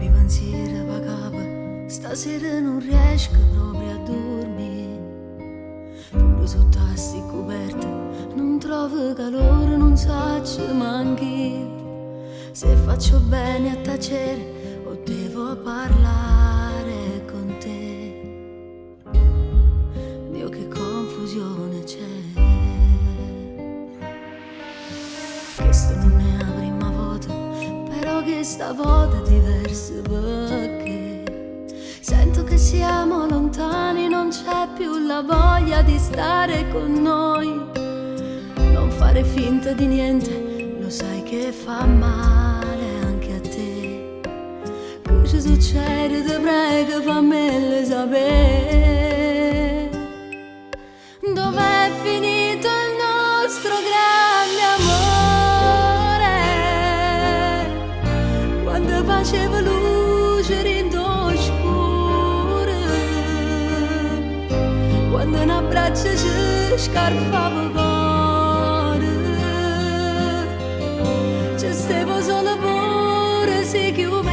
Troppi pensieri pa capo, stasera non riesco proprio a dormire. Pure sotto a sti coperte non trovo calore, non saccio manchi. Se faccio bene a tacere o devo parlare con te. Dio, che confusione c'è. Questa non è la prima volta, però che stavolta è diversa perché sento che siamo lontani, non c'è più la voglia di stare con noi. Non fare finta di niente, lo sai che fa male anche a te. Cosa succede? Ti prego, fammelo sapere. Dov'è finito il nostro grande amore? Quando faceva luce rindo scuro, quando un abbraccio ci scarfava il cuore, ci stavo solo pure si chiudeva.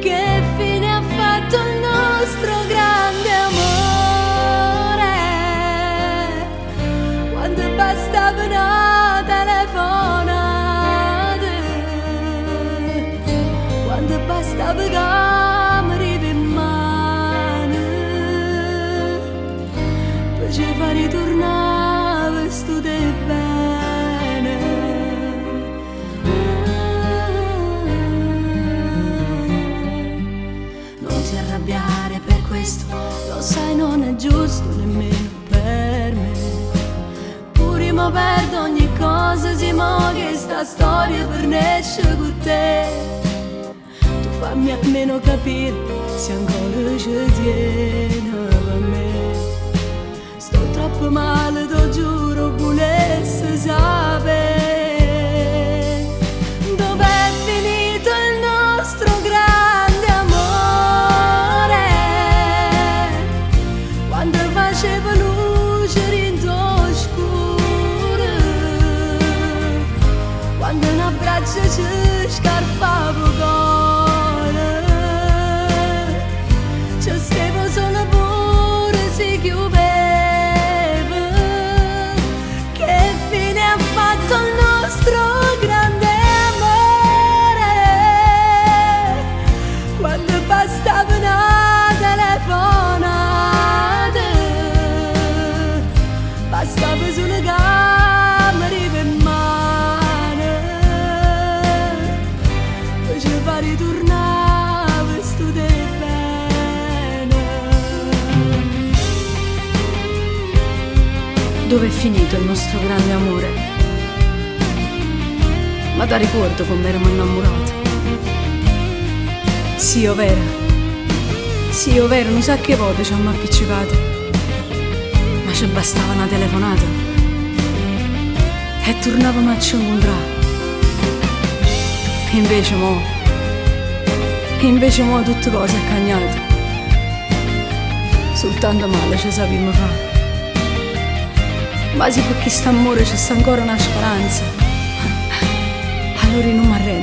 Che fine ha fatto il nostro grande amore? Quando bastava una telefonata, quando bastava che mi arrivi in mano per ci far ritornare sto te bene. Non ti arrabbiare per questo, lo sai non è giusto nemmeno per me. Pure mo perdo ogni cosa, si mo che sta storia per nesce con te. Tu fammi almeno capire se ancora ci tieni a me. Sto troppo male, te giuro, volessi sapere dov'è finito il nostro grande amore. Quando faceva luce rindo scuro, quando un abbraccio ci scarfava il cuore, ci stavo solo pure si chiudeva. Che fine ha fatto il nostro grande amore? Quando bastava una telefonata, bastava solo che mi arrivi in mano per ci far ritornare sto te bene. Dove è finito il nostro grande amore? Ma da ricordo come eravamo innamorati. Sì, ovvero, non sa che volte ci hanno appiccicato, ma ci bastava una telefonata e tornavamo a ci incontrare. E invece mo tutte cose accagnate, soltanto male ci sappiamo fare. Ma sì, perché st'amore c'è sta ancora una speranza, allora non mi arrendo.